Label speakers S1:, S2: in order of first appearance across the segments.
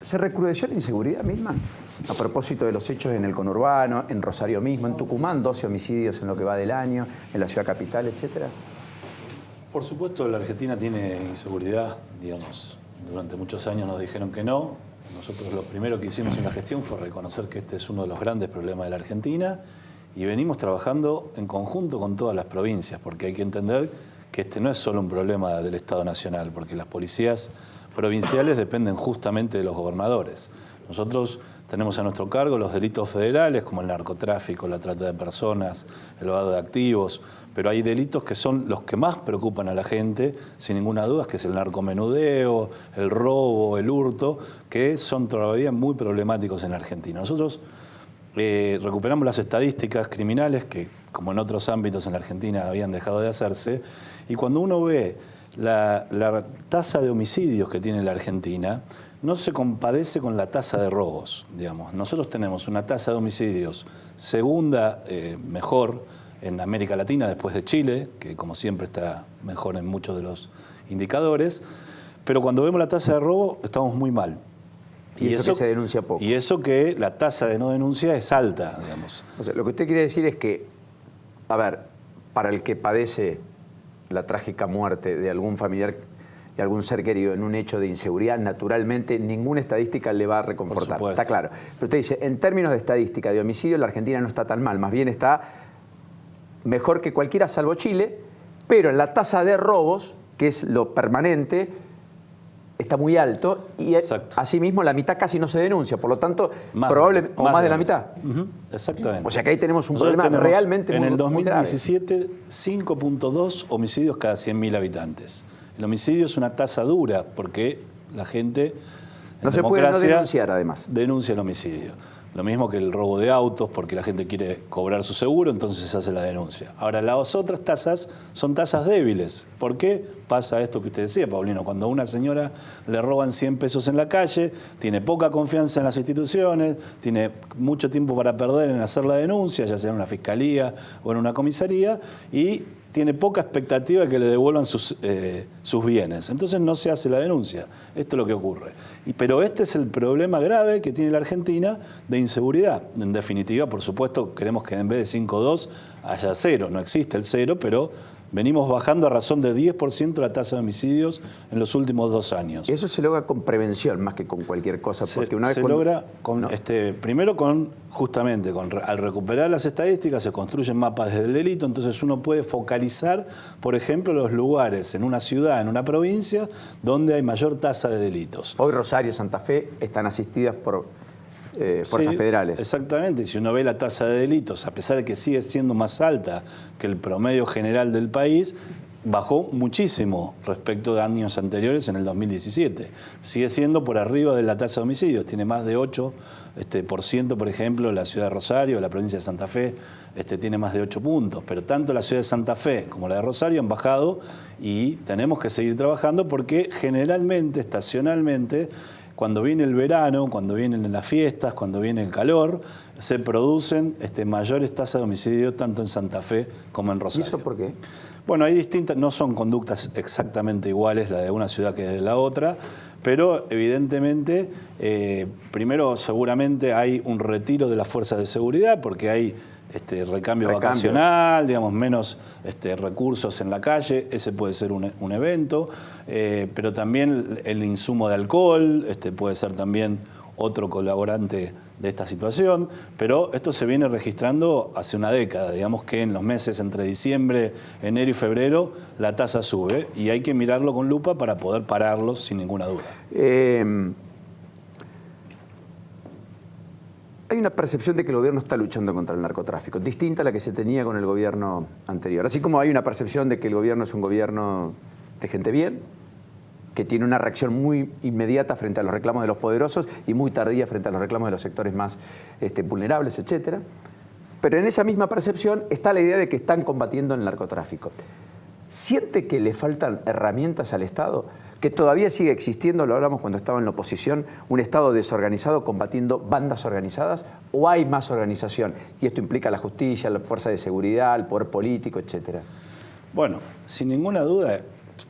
S1: ¿Se recrudeció la inseguridad misma? A propósito de los hechos en el conurbano, en Rosario mismo, en Tucumán, 12 homicidios en lo que va del año, en la ciudad capital, etcétera.
S2: Por supuesto, la Argentina tiene inseguridad, digamos. Durante muchos años nos dijeron que no. Nosotros lo primero que hicimos en la gestión fue reconocer que este es uno de los grandes problemas de la Argentina y venimos trabajando en conjunto con todas las provincias, porque hay que entender que este no es solo un problema del Estado Nacional, porque las policías provinciales dependen justamente de los gobernadores. Nosotros tenemos a nuestro cargo los delitos federales como el narcotráfico, la trata de personas, el lavado de activos, pero hay delitos que son los que más preocupan a la gente, sin ninguna duda, que es el narcomenudeo, el robo, el hurto, que son todavía muy problemáticos en Argentina. Nosotros recuperamos las estadísticas criminales que, como en otros ámbitos en la Argentina, habían dejado de hacerse, y cuando uno ve la tasa de homicidios que tiene la Argentina, no se compadece con la tasa de robos, digamos. Nosotros tenemos una tasa de homicidios segunda mejor en América Latina después de Chile, que como siempre está mejor en muchos de los indicadores, pero cuando vemos la tasa de robo estamos muy mal.
S1: Y eso que se denuncia poco.
S2: Y eso que la tasa de no denuncia es alta, digamos.
S1: O sea, lo que usted quiere decir es que, a ver, para el que padece la trágica muerte de algún familiar y algún ser querido en un hecho de inseguridad, naturalmente ninguna estadística le va a reconfortar. Está claro. Pero usted dice, en términos de estadística de homicidio, la Argentina no está tan mal, más bien está mejor que cualquiera salvo Chile, pero en la tasa de robos, que es lo permanente, está muy alto y asimismo la mitad casi no se denuncia, por lo tanto, probablemente más de la mitad.
S2: Exactamente.
S1: O sea que ahí tenemos un problema realmente
S2: muy grave. En el
S1: 2017,
S2: 5.2 homicidios cada 100.000 habitantes. El homicidio es una tasa dura porque la gente
S1: no se puede no denunciar, además.
S2: Denuncia el homicidio. Lo mismo que el robo de autos, porque la gente quiere cobrar su seguro, entonces se hace la denuncia. Ahora, las otras tasas son tasas débiles. ¿Por qué pasa esto que usted decía, Paulino? Cuando a una señora le roban 100 pesos en la calle, tiene poca confianza en las instituciones, tiene mucho tiempo para perder en hacer la denuncia, ya sea en una fiscalía o en una comisaría, y tiene poca expectativa de que le devuelvan sus bienes. Entonces no se hace la denuncia. Esto es lo que ocurre. Pero este es el problema grave que tiene la Argentina de inseguridad. En definitiva, por supuesto, queremos que en vez de 5.2 haya 0. No existe el 0, pero venimos bajando a razón de 10% la tasa de homicidios en los últimos 2 años.
S1: Y eso se logra con prevención más que con cualquier cosa. Porque una vez
S2: se logra con, primero justamente al recuperar las estadísticas se construyen mapas del delito, entonces uno puede focalizar, por ejemplo, los lugares en una ciudad, en una provincia, donde hay mayor tasa de delitos.
S1: Hoy Rosario, Santa Fe están asistidas por fuerzas federales.
S2: Exactamente, y si uno ve la tasa de delitos, a pesar de que sigue siendo más alta que el promedio general del país, bajó muchísimo respecto de años anteriores en el 2017. Sigue siendo por arriba de la tasa de homicidios, tiene más de 8%, por ejemplo, la ciudad de Rosario, la provincia de Santa Fe, tiene más de 8 puntos, pero tanto la ciudad de Santa Fe como la de Rosario han bajado y tenemos que seguir trabajando porque generalmente, estacionalmente, cuando viene el verano, cuando vienen las fiestas, cuando viene el calor, se producen mayores tasas de homicidio tanto en Santa Fe como en Rosario.
S1: ¿Y eso por qué?
S2: Bueno, hay distintas, no son conductas exactamente iguales la de una ciudad que de la otra, pero evidentemente, primero seguramente hay un retiro de las fuerzas de seguridad porque hay recambio vacacional, digamos, menos recursos en la calle, ese puede ser un evento, pero también el insumo de alcohol puede ser también otro colaborante de esta situación, pero esto se viene registrando hace una década, digamos que en los meses entre diciembre, enero y febrero la tasa sube y hay que mirarlo con lupa para poder pararlo sin ninguna duda.
S1: Hay una percepción de que el gobierno está luchando contra el narcotráfico, distinta a la que se tenía con el gobierno anterior. Así como hay una percepción de que el gobierno es un gobierno de gente bien, que tiene una reacción muy inmediata frente a los reclamos de los poderosos y muy tardía frente a los reclamos de los sectores más vulnerables, etc. Pero en esa misma percepción está la idea de que están combatiendo el narcotráfico. ¿Siente que le faltan herramientas al Estado? ¿Que todavía sigue existiendo, lo hablamos cuando estaba en la oposición, un Estado desorganizado combatiendo bandas organizadas? ¿O hay más organización? Y esto implica la justicia, la fuerza de seguridad, el poder político, etc.
S2: Bueno, sin ninguna duda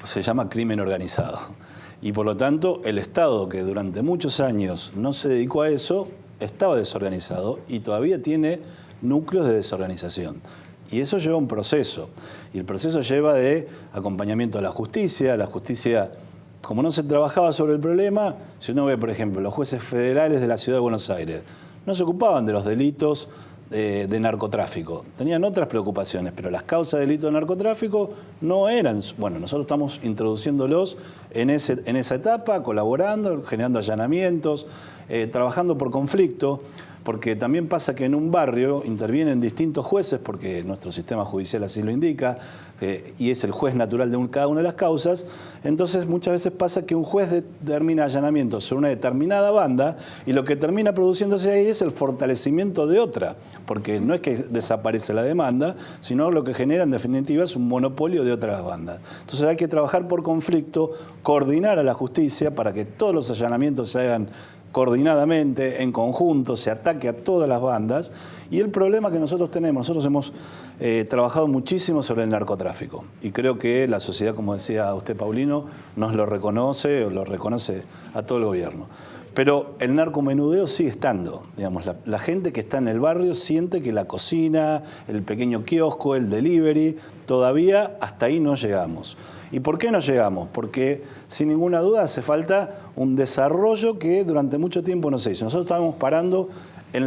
S2: se llama crimen organizado. Y por lo tanto, el Estado, que durante muchos años no se dedicó a eso, estaba desorganizado y todavía tiene núcleos de desorganización. Y eso lleva un proceso. Y el proceso lleva de acompañamiento a la justicia. La justicia, como no se trabajaba sobre el problema, si uno ve, por ejemplo, los jueces federales de la Ciudad de Buenos Aires, no se ocupaban de los delitos de narcotráfico. Tenían otras preocupaciones, pero las causas de delito de narcotráfico no eran... Bueno, nosotros estamos introduciéndolos en esa etapa, colaborando, generando allanamientos, trabajando por conflicto, porque también pasa que en un barrio intervienen distintos jueces, porque nuestro sistema judicial así lo indica, y es el juez natural de cada una de las causas. Entonces muchas veces pasa que un juez determina allanamientos sobre una determinada banda y lo que termina produciéndose ahí es el fortalecimiento de otra, porque no es que desaparece la demanda, sino lo que genera en definitiva es un monopolio de otras bandas. Entonces hay que trabajar por conflicto, coordinar a la justicia para que todos los allanamientos se hagan coordinadamente, en conjunto, se ataque a todas las bandas. Y el problema que nosotros tenemos, nosotros hemos trabajado muchísimo sobre el narcotráfico y creo que la sociedad, como decía usted, Paulino, nos lo reconoce o lo reconoce a todo el gobierno. Pero el narcomenudeo sigue estando, digamos, la gente que está en el barrio siente que la cocina, el pequeño kiosco, el delivery, todavía hasta ahí no llegamos. ¿Y por qué no llegamos? Porque sin ninguna duda hace falta un desarrollo que durante mucho tiempo no se hizo. Nosotros estábamos parando en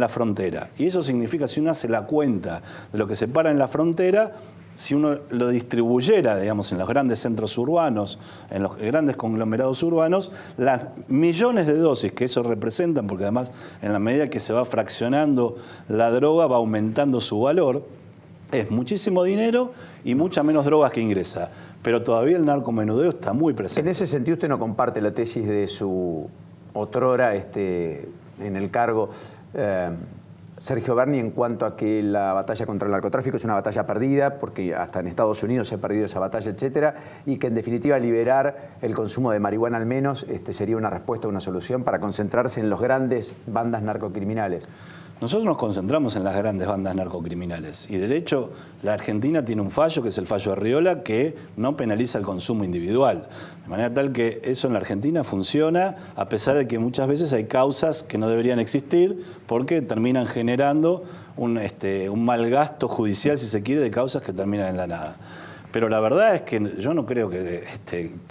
S2: la frontera y eso significa, si uno hace la cuenta de lo que se para en la frontera, si uno lo distribuyera, digamos, en los grandes centros urbanos, en los grandes conglomerados urbanos, las millones de dosis que eso representan, porque además en la medida que se va fraccionando la droga va aumentando su valor, es muchísimo dinero y mucha menos drogas que ingresa. Pero todavía el narcomenudeo está muy presente.
S1: En ese sentido, usted no comparte la tesis de su otrora en el cargo, Sergio Berni, en cuanto a que la batalla contra el narcotráfico es una batalla perdida, porque hasta en Estados Unidos se ha perdido esa batalla, etcétera, y que en definitiva liberar el consumo de marihuana al menos sería una respuesta, una solución para concentrarse en las grandes bandas narcocriminales.
S2: Nosotros nos concentramos en las grandes bandas narcocriminales y de hecho la Argentina tiene un fallo, que es el fallo Arriola, que no penaliza el consumo individual. De manera tal que eso en la Argentina funciona, a pesar de que muchas veces hay causas que no deberían existir porque terminan generando un mal gasto judicial, si se quiere, de causas que terminan en la nada. Pero la verdad es que yo no creo que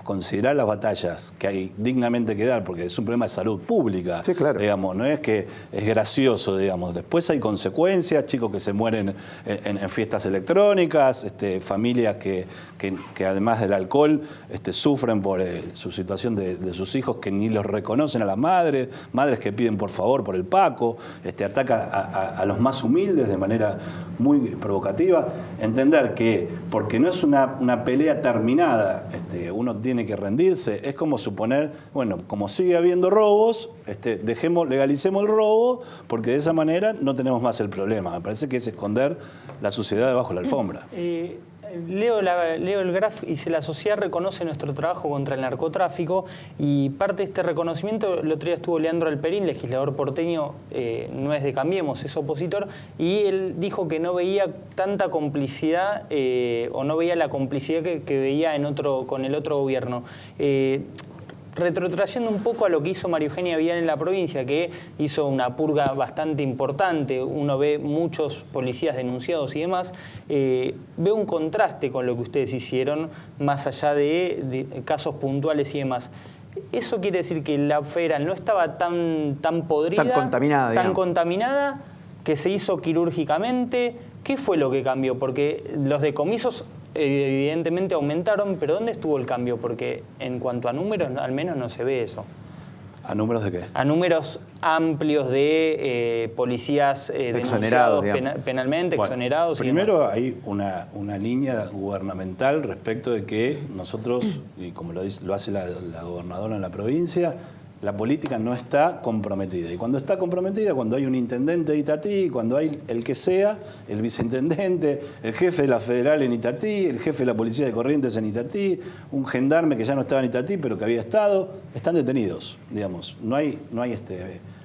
S2: considerar las batallas que hay dignamente que dar, porque es un problema de salud pública,
S1: sí, claro,
S2: digamos, no es que es gracioso, digamos. Después hay consecuencias, chicos que se mueren en fiestas electrónicas, familias que además del alcohol sufren por su situación de sus hijos que ni los reconocen a las madres que piden por favor por el Paco, ataca a los más humildes de manera muy provocativa. Entender que porque no es una pelea terminada, uno tiene que rendirse, es como suponer, bueno, como sigue habiendo robos, legalicemos el robo, porque de esa manera no tenemos más el problema. Me parece que es esconder la suciedad debajo de la alfombra.
S3: Leo el graf y la sociedad reconoce nuestro trabajo contra el narcotráfico y parte de este reconocimiento, el otro día estuvo Leandro Alperín, legislador porteño, no es de Cambiemos, es opositor, y él dijo que no veía tanta complicidad o no veía la complicidad que veía con el otro gobierno. Retrotrayendo un poco a lo que hizo María Eugenia Vidal en la provincia, que hizo una purga bastante importante, uno ve muchos policías denunciados y demás, veo un contraste con lo que ustedes hicieron, más allá de casos puntuales y demás. ¿Eso quiere decir que la federal no estaba tan podrida, tan contaminada, que se hizo quirúrgicamente? ¿Qué fue lo que cambió? Porque los decomisos evidentemente aumentaron, pero ¿dónde estuvo el cambio? Porque en cuanto a números, al menos no se ve eso.
S2: ¿A números de qué?
S3: A números amplios de policías denunciados penalmente, bueno, exonerados.
S2: Primero hay una línea gubernamental respecto de que nosotros, y como lo hace la gobernadora en la provincia, la política no está comprometida. Y cuando está comprometida, cuando hay un intendente de Itatí, cuando hay el que sea, el viceintendente, el jefe de la federal en Itatí, el jefe de la policía de Corrientes en Itatí, un gendarme que ya no estaba en Itatí, pero que había estado, están detenidos, digamos. No hay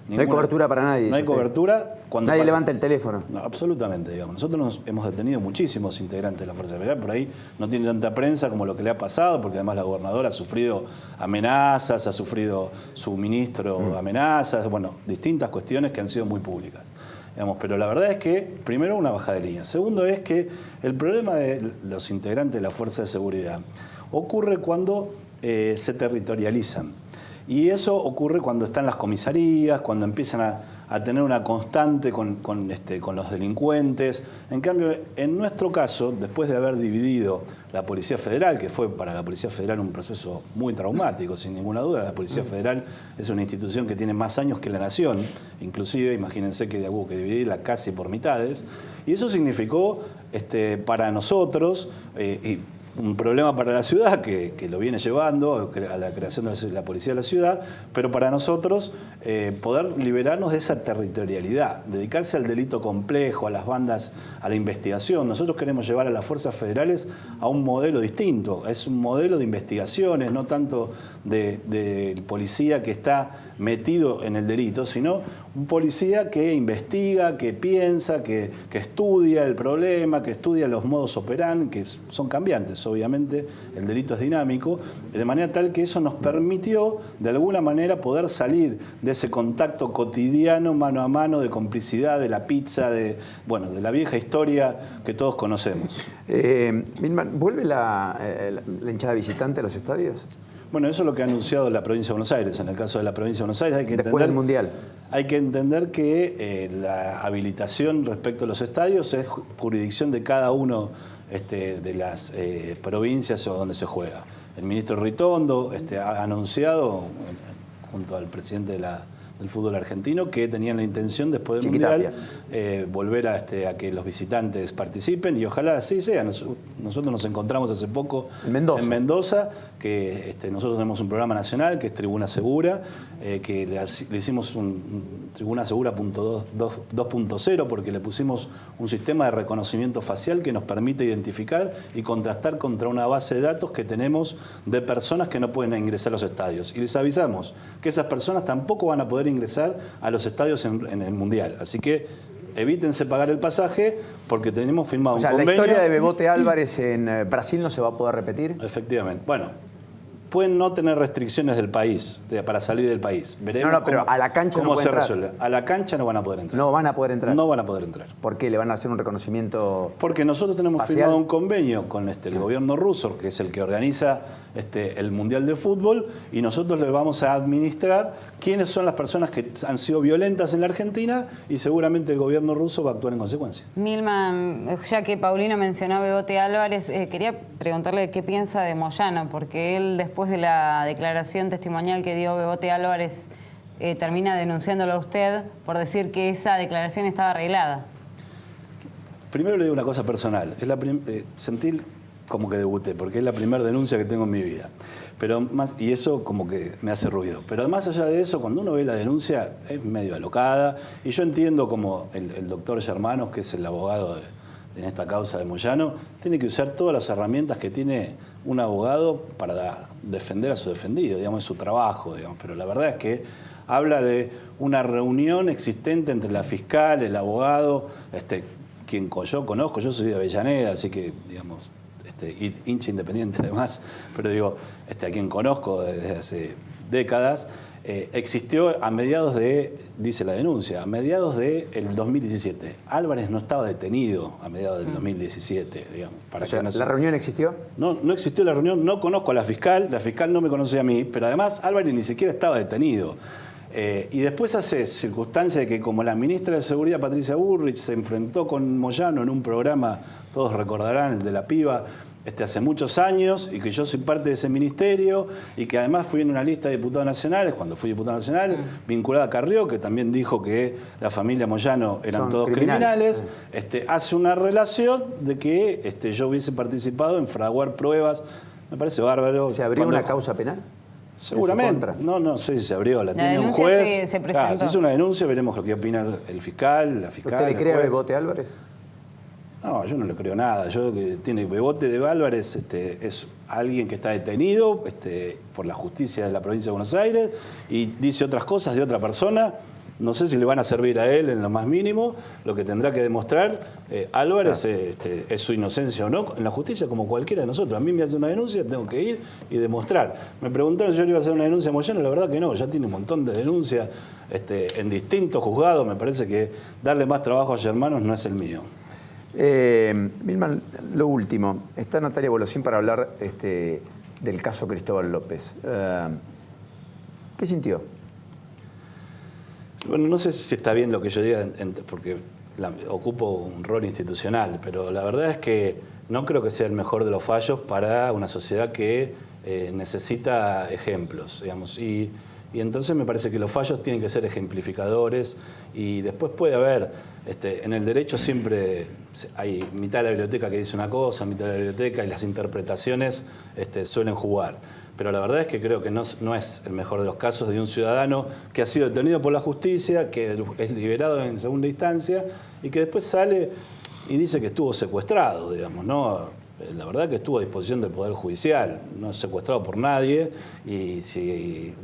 S1: No hay cobertura para nadie.
S2: No hay cobertura.
S1: Nadie levanta el teléfono.
S2: No, absolutamente, digamos. Nosotros hemos detenido muchísimos integrantes de la Fuerza Federal, por ahí no tiene tanta prensa como lo que le ha pasado, porque además la gobernadora ha sufrido amenazas, ha sufrido su ministro amenazas, bueno, distintas cuestiones que han sido muy públicas. Digamos, pero la verdad es que, primero, una bajada de línea. Segundo es que el problema de los integrantes de la Fuerza de Seguridad ocurre cuando se territorializan. Y eso ocurre cuando están las comisarías, cuando empiezan a tener una constante con los delincuentes. En cambio, en nuestro caso, después de haber dividido la Policía Federal, que fue para la Policía Federal un proceso muy traumático, sin ninguna duda, la Policía Federal es una institución que tiene más años que la Nación, inclusive, imagínense que hubo que dividirla casi por mitades, y eso significó para nosotros, un problema para la ciudad que lo viene llevando a la creación de la policía de la ciudad, pero para nosotros poder liberarnos de esa territorialidad, dedicarse al delito complejo, a las bandas, a la investigación. Nosotros queremos llevar a las fuerzas federales a un modelo distinto, es un modelo de investigaciones, no tanto de policía que está metido en el delito, sino un policía que investiga, que piensa, que estudia el problema, que estudia los modos operandi, que son cambiantes, obviamente, el delito es dinámico, de manera tal que eso nos permitió, de alguna manera, poder salir de ese contacto cotidiano, mano a mano, de complicidad, de la pizza, de la vieja historia que todos conocemos.
S1: Milman, ¿vuelve la hinchada visitante a los estadios?
S2: Bueno, eso es lo que ha anunciado la provincia de Buenos Aires. En el caso de la provincia de Buenos Aires hay que
S1: después del Mundial.
S2: Hay que entender que la habilitación respecto a los estadios es jurisdicción de cada uno de las provincias o donde se juega. El ministro Ritondo ha anunciado, junto al presidente del fútbol argentino, que tenían la intención después del Mundial volver a que los visitantes participen, y ojalá así sea. Nosotros nos encontramos hace poco en Mendoza, que nosotros tenemos un programa nacional que es Tribuna Segura, que le hicimos un Tribuna Segura 2.0 porque le pusimos un sistema de reconocimiento facial que nos permite identificar y contrastar contra una base de datos que tenemos de personas que no pueden ingresar a los estadios. Y les avisamos que esas personas tampoco van a poder ingresar a los estadios en el Mundial. Así que evítense pagar el pasaje porque tenemos firmado un convenio.
S1: ¿La historia de Bebote Álvarez en Brasil no se va a poder repetir?
S2: Efectivamente. Bueno, pueden no tener restricciones del país, para salir del país. Veremos
S1: pero a la cancha
S2: cómo
S1: no
S2: se resuelve. A la cancha no van a poder entrar.
S1: No van a poder entrar.
S2: No van a poder entrar.
S1: ¿Por qué? ¿Le van a hacer un reconocimiento
S2: Porque nosotros tenemos
S1: facial?
S2: firmado un convenio con el gobierno ruso, que es el que organiza el Mundial de Fútbol, y nosotros le vamos a administrar quiénes son las personas que han sido violentas en la Argentina, y seguramente el gobierno ruso va a actuar en consecuencia.
S4: Milman, ya que Paulino mencionó a Bebote Álvarez, quería preguntarle qué piensa de Moyano, porque él, después de la declaración testimonial que dio Bebote Álvarez, termina denunciándolo a usted por decir que esa declaración estaba arreglada.
S2: Primero le digo una cosa personal. Sentí como que debuté, porque es la primera denuncia que tengo en mi vida. Y eso como que me hace ruido. Pero más allá de eso, cuando uno ve la denuncia, es medio alocada. Y yo entiendo como el doctor Germanos, que es el abogado en esta causa de Moyano, tiene que usar todas las herramientas que tiene un abogado para defender a su defendido, digamos, es su trabajo, digamos. Pero la verdad es que habla de una reunión existente entre la fiscal, el abogado, quien yo conozco, yo soy de Avellaneda, así que, digamos, hincha independiente además, pero digo, a quien conozco desde hace décadas, existió a mediados dice la denuncia, a mediados del 2017. Álvarez no estaba detenido a mediados del 2017, digamos.
S1: ¿La reunión existió?
S2: No existió la reunión, no conozco a la fiscal no me conocía a mí, pero además Álvarez ni siquiera estaba detenido. Y después hace circunstancia de que, como la ministra de Seguridad, Patricia Bullrich, se enfrentó con Moyano en un programa, todos recordarán, el de la piba, hace muchos años, y que yo soy parte de ese ministerio, y que además fui en una lista de diputados nacionales, cuando fui diputado nacional, vinculada a Carrió, que también dijo que la familia Moyano eran todos criminales, hace una relación de que yo hubiese participado en fraguar pruebas. Me parece bárbaro.
S1: ¿Se abrió una causa penal?
S2: Seguramente. No sé si se abrió, la tiene un juez.
S4: Se presentó.
S2: Si es una denuncia, veremos lo que opina el fiscal, la fiscal.
S1: ¿Usted le cree a Bebote Álvarez?
S2: No, yo no le creo nada. Bebote de Álvarez es alguien que está detenido por la justicia de la provincia de Buenos Aires y dice otras cosas de otra persona no sé si le van a servir a él en lo más mínimo. Lo que tendrá que demostrar Álvarez es su inocencia o no en la justicia, como cualquiera de nosotros. A mí me hace una denuncia, tengo que ir y demostrar. Me preguntaron si yo le iba a hacer una denuncia a Moyano, la verdad que no, ya tiene un montón de denuncias en distintos juzgados. Me parece que darle más trabajo a Germanos no es el mío.
S1: Milman, lo último, está Natalia Bolosín para hablar del caso Cristóbal López. ¿Qué sintió?
S2: Bueno, no sé si está bien lo que yo diga, porque ocupo un rol institucional, pero la verdad es que no creo que sea el mejor de los fallos para una sociedad que necesita ejemplos, digamos. Y entonces me parece que los fallos tienen que ser ejemplificadores y después puede haber, en el derecho siempre hay mitad de la biblioteca que dice una cosa, mitad de la biblioteca, y las interpretaciones suelen jugar. Pero la verdad es que creo que no es el mejor de los casos de un ciudadano que ha sido detenido por la justicia, que es liberado en segunda instancia y que después sale y dice que estuvo secuestrado, digamos, ¿no? La verdad que estuvo a disposición del Poder Judicial, no es secuestrado por nadie, y si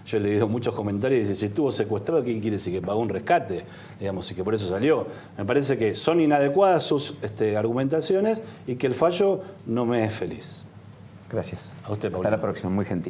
S2: yo he leído muchos comentarios y dice, si estuvo secuestrado, ¿qué quiere decir? Que pagó un rescate, digamos, y que por eso salió. Me parece que son inadecuadas sus argumentaciones y que el fallo no me es feliz.
S1: Gracias.
S2: A usted, Paulina.
S1: Hasta la próxima, muy gentil.